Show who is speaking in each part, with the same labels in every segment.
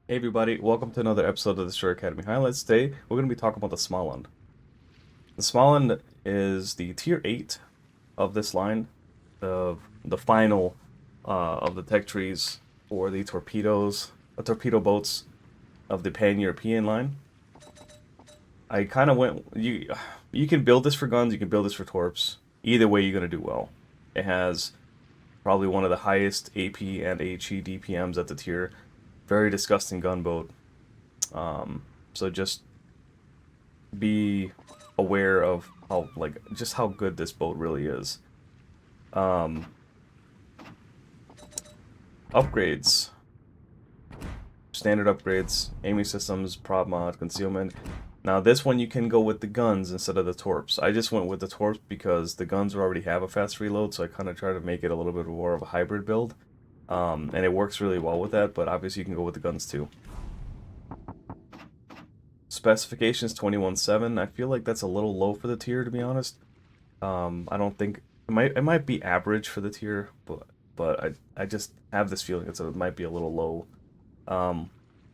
Speaker 1: Hey everybody, welcome to another episode of the Destroyer Academy Highlights. Today, we're going to be talking about the Smaland. The Smaland is the tier 8 of this line, the final of the tech trees for the torpedo boats of the Pan-European line. I kind of you can build this for guns, you can build this for torps. Either way, you're going to do well. It has probably one of the highest AP and HE DPMs at the tier. Very disgusting gunboat. So just be aware of just how good this boat really is. Um, Upgrades, standard upgrades, aiming systems, prop mod, concealment. Now this one you can go with the guns instead of the torps. I just went with the torps because the guns already have a fast reload, so I kind of try to make it a little bit more of a hybrid build. And it works really well with that, but obviously you can go with the guns too. Specifications 21.7. I feel like that's a little low for the tier, to be honest. I don't think it might be average for the tier, but I just have this feeling it might be a little low.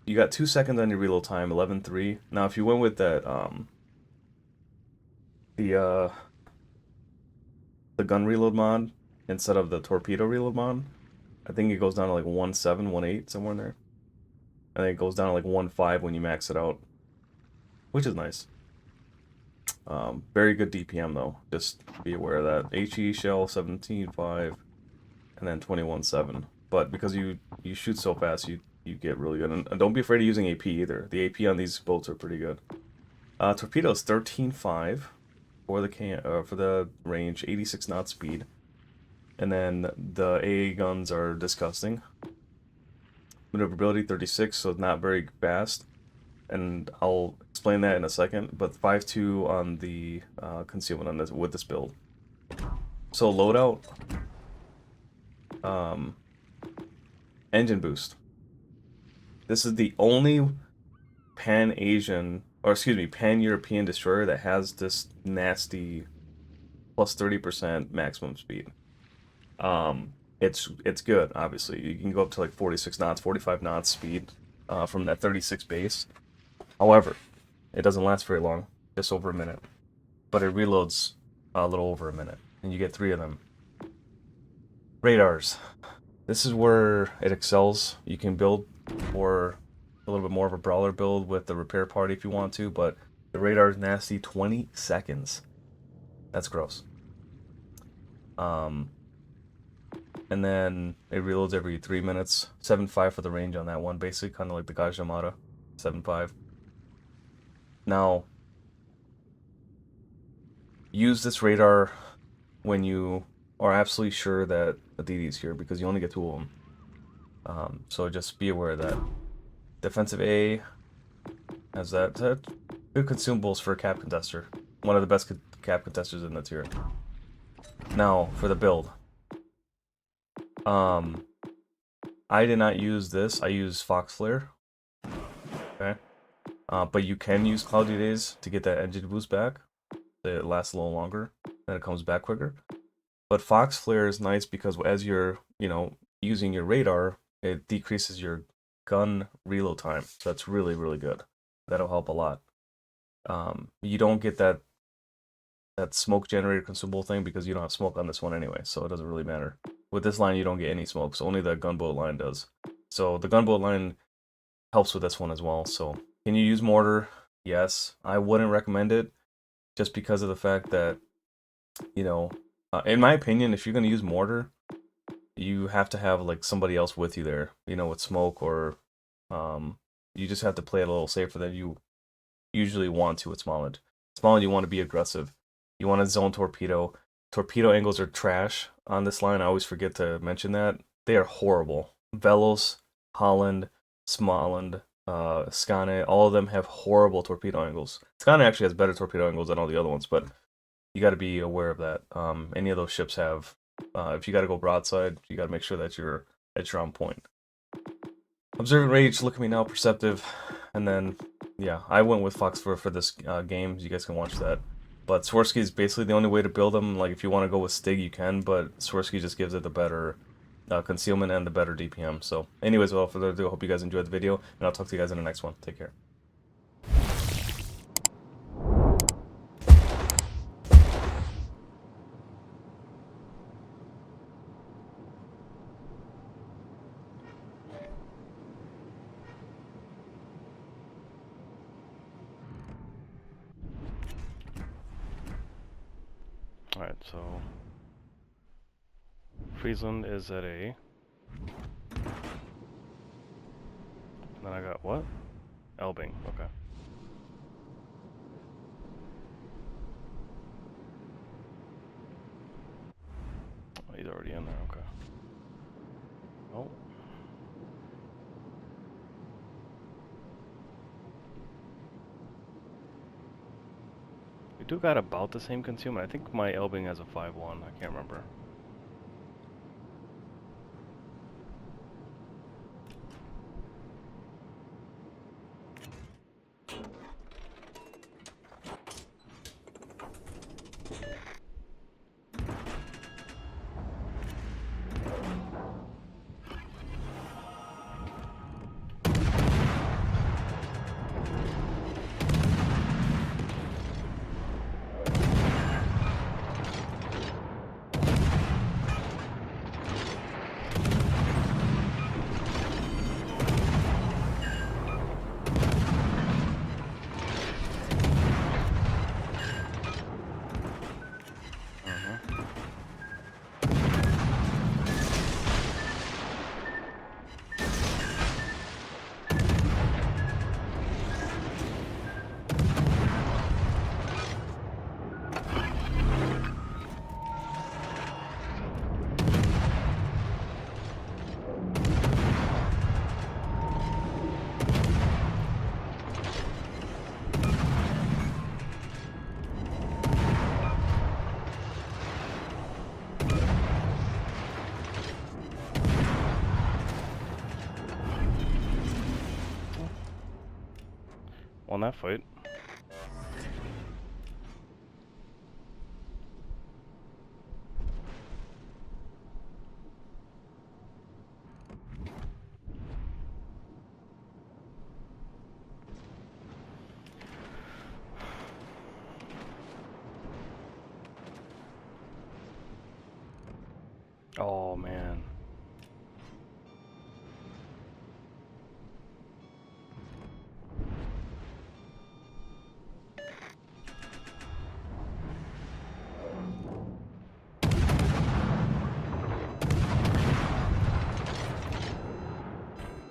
Speaker 1: You got 2 seconds on your reload time, 11.3. Now if you went with that the uh the gun reload mod instead of the torpedo reload mod, I think it goes down to like 1.7, 1.8, somewhere in there. And then it goes down to like 1.5 when you max it out, which is nice. Very good DPM though. Just be aware of that. HE shell 17.5 and then 21.7. But because you shoot so fast, you get really good. And don't be afraid of using AP either. The AP on these boats are pretty good. Torpedoes 13.5 for the range, 86 knot speed. And then the AA guns are disgusting. Maneuverability 36, so not very fast. And I'll explain that in a second, but 5.2 on the concealment on this with this build. So loadout, engine boost. This is the only Pan-European destroyer that has this nasty plus 30% maximum speed. It's good, obviously. You can go up to like 46 knots, 45 knots speed from that 36 base. However, it doesn't last very long, just over a minute. But it reloads a little over a minute, and you get 3 of them. Radars. This is where it excels. You can build for a little bit more of a brawler build with the repair party if you want to, but the radar is nasty. 20 seconds. That's gross. And then it reloads every 3 minutes. 7.5 for the range on that one, basically kind of like the Gajamata. 7.5. Now, use this radar when you are absolutely sure that the DD is here, because you only get 2 of them. So just be aware of that. Defensive A has that. Good consumables for a cap contester. One of the best cap contesters in the tier. Now, for the build. I did not use this. I use Fox Flare. Okay. But you can use Cloudy Days to get that engine boost back. It lasts a little longer, and it comes back quicker. But Fox Flare is nice because as you're, using your radar, it decreases your gun reload time. So that's really, really good. That'll help a lot. You don't get that smoke generator consumable thing because you don't have smoke on this one anyway, so it doesn't really matter. With this line, you don't get any smoke, so only the gunboat line does. So the gunboat line helps with this one as well. So can you use mortar? Yes. I wouldn't recommend it just because of the fact that, in my opinion, if you're going to use mortar, you have to have like somebody else with you there, with smoke, or you just have to play it a little safer than you usually want to with Smaland. Smaland, you want to be aggressive. You want to zone torpedo. Torpedo angles are trash on this line. I always forget to mention that. They are horrible. Velos, Holland, Smaland, Skane, all of them have horrible torpedo angles. Skane actually has better torpedo angles than all the other ones, but you got to be aware of that. Any of those ships have, if you got to go broadside, you got to make sure that you're on point. Observant Rage, look at me now, Perceptive, and then, yeah, I went with Fox for this game. You guys can watch that. But Swirsky is basically the only way to build them. Like, if you want to go with Stig, you can, but Swirsky just gives it the better concealment and the better DPM. So anyways, without further ado, I hope you guys enjoyed the video, and I'll talk to you guys in the next one. Take care.
Speaker 2: Alright, so Friesland is at A. Then I got what? Elbing, okay. Oh, he's already in there, okay. Oh. We do got about the same consumer. I think my Elbing has a 5-1, I can't remember. Won that fight. Oh man.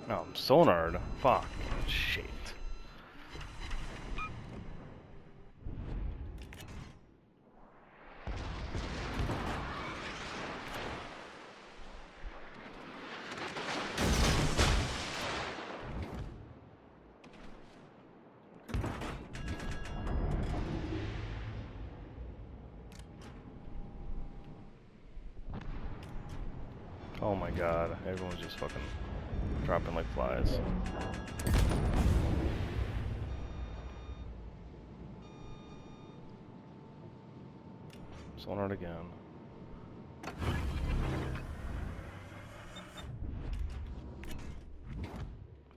Speaker 2: Oh, I'm sonard. Fuck. Shit. Oh my god, everyone's just fucking dropping like flies. Sonar again.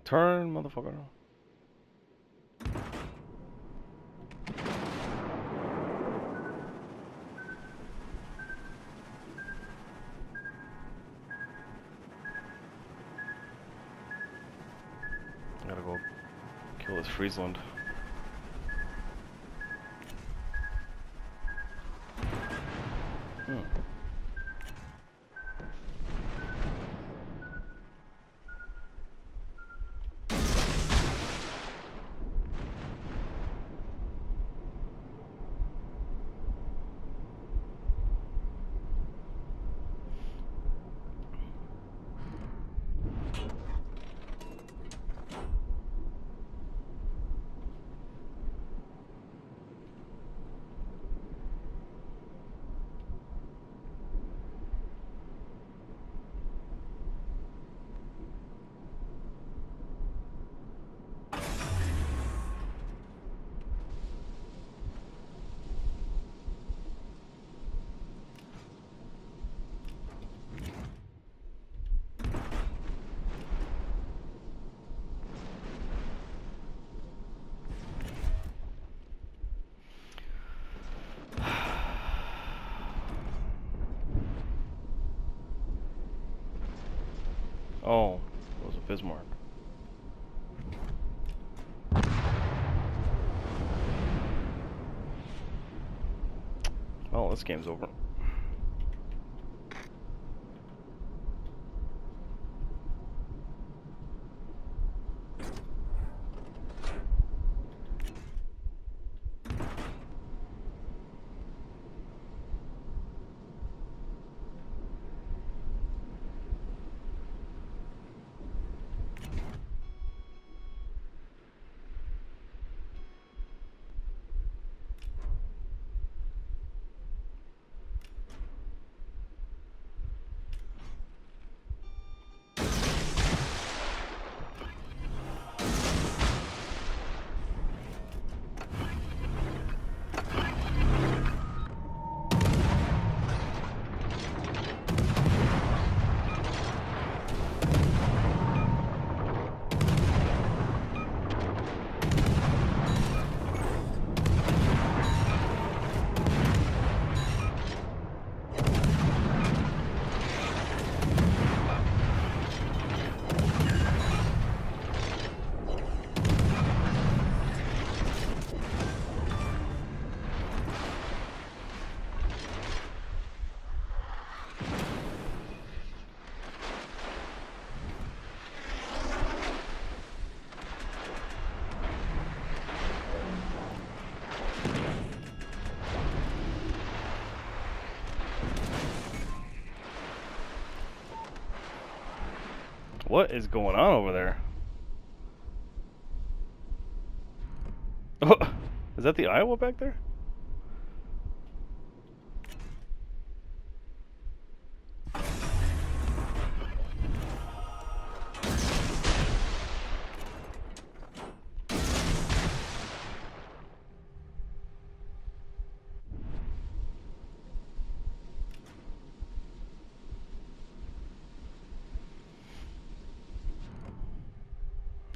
Speaker 2: Turn, motherfucker. I gotta go kill this Friesland. Oh, it was a Bismarck. Well, this game's over. What is going on over there? Oh, is that the Iowa back there?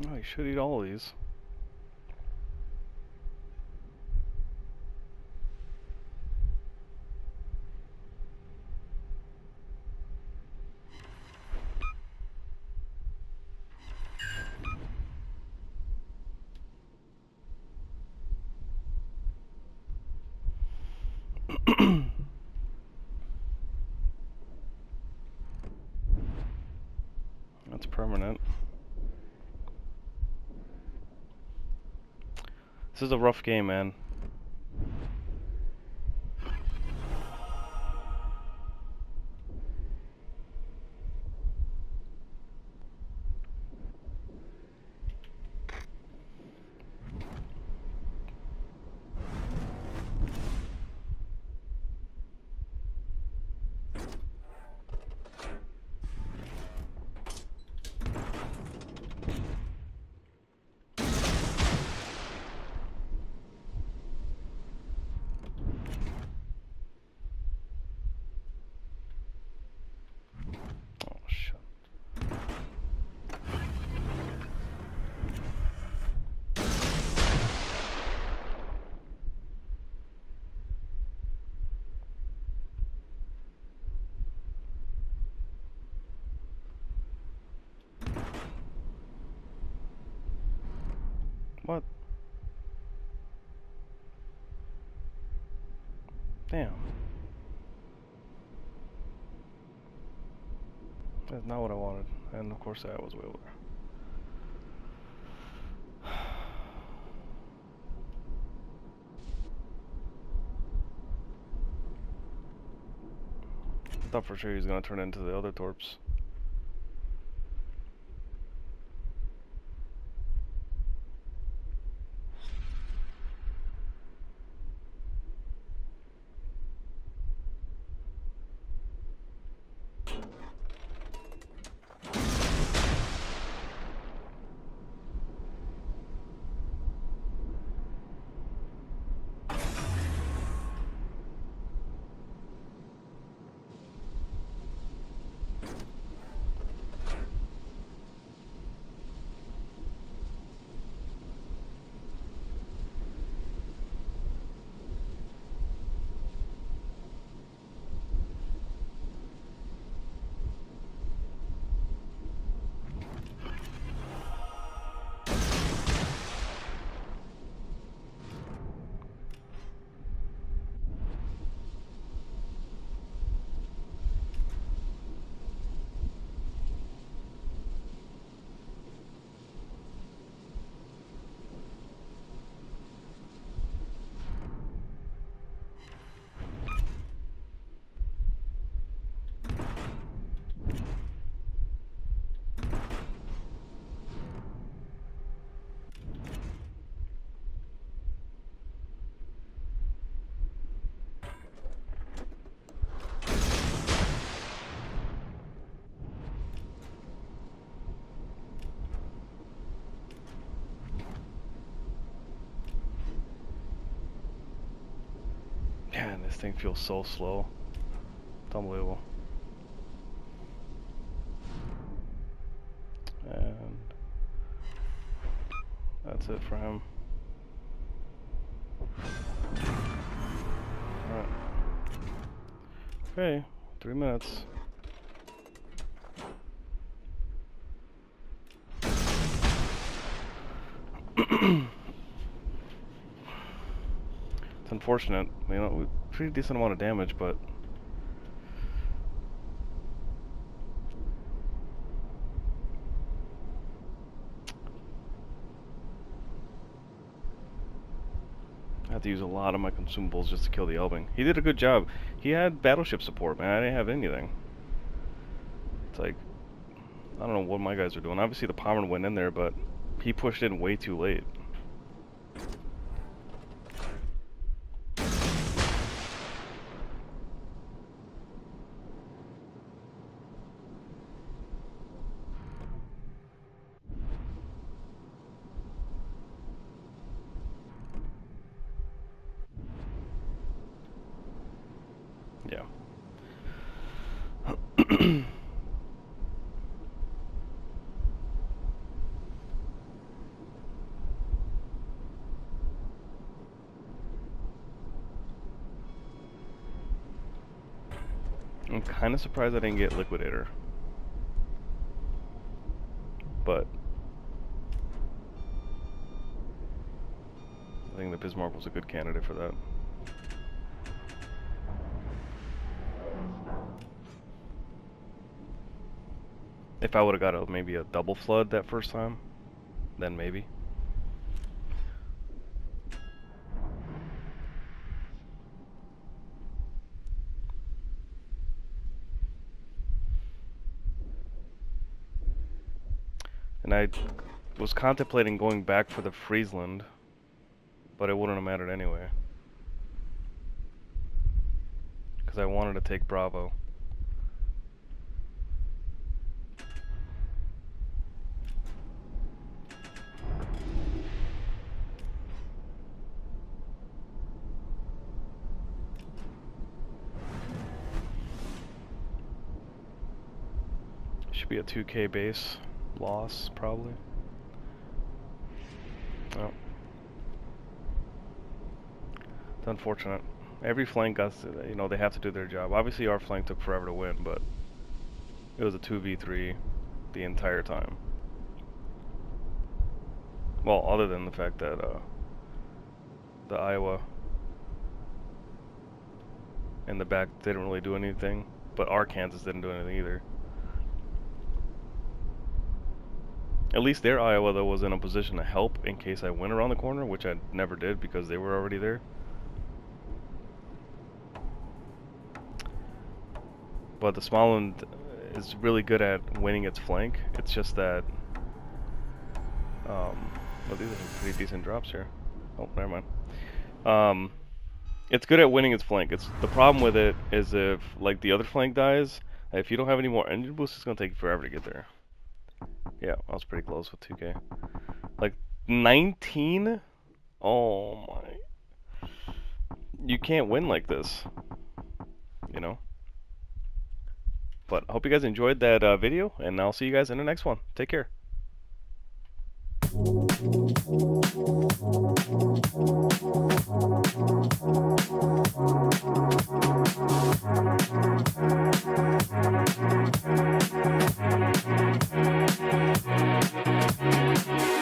Speaker 2: Oh, you should eat all of these. That's permanent. This is a rough game, man. Oh, shit. What? Damn. That's not what I wanted. And of course that was way over there. I thought for sure he was gonna turn into the other torps. This thing feels so slow. It's unbelievable. And that's it for him. Alright. Okay, 3 minutes. It's unfortunate, you know, pretty decent amount of damage, but I had to use a lot of my consumables just to kill the Elbing. He did a good job. He had battleship support, man. I didn't have anything. It's like, I don't know what my guys are doing. Obviously the Pommern went in there, but he pushed in way too late. Yeah. I'm kind of surprised I didn't get Liquidator. But I think the Bismarck was a good candidate for that. If I would have got maybe a double flood that first time, then maybe. And I was contemplating going back for the Friesland, but it wouldn't have mattered anyway. Because I wanted to take Bravo. Should be a 2K base loss, probably. Oh. It's unfortunate. Every flank got, you know, they have to do their job. Obviously our flank took forever to win, but it was a 2v3 the entire time. Well, other than the fact that the Iowa in the back didn't really do anything, but our Kansas didn't do anything either. At least their Iowa, though, was in a position to help in case I went around the corner, which I never did because they were already there. But the Smaland is really good at winning its flank. It's just that, well, these are some pretty decent drops here. Oh, never mind. It's good at winning its flank. It's the problem with it is if, like, the other flank dies, if you don't have any more engine boosts, it's gonna take forever to get there. Yeah, I was pretty close with 2K. Like 19? Oh my. You can't win like this. You know? But I hope you guys enjoyed that video, and I'll see you guys in the next one. Take care.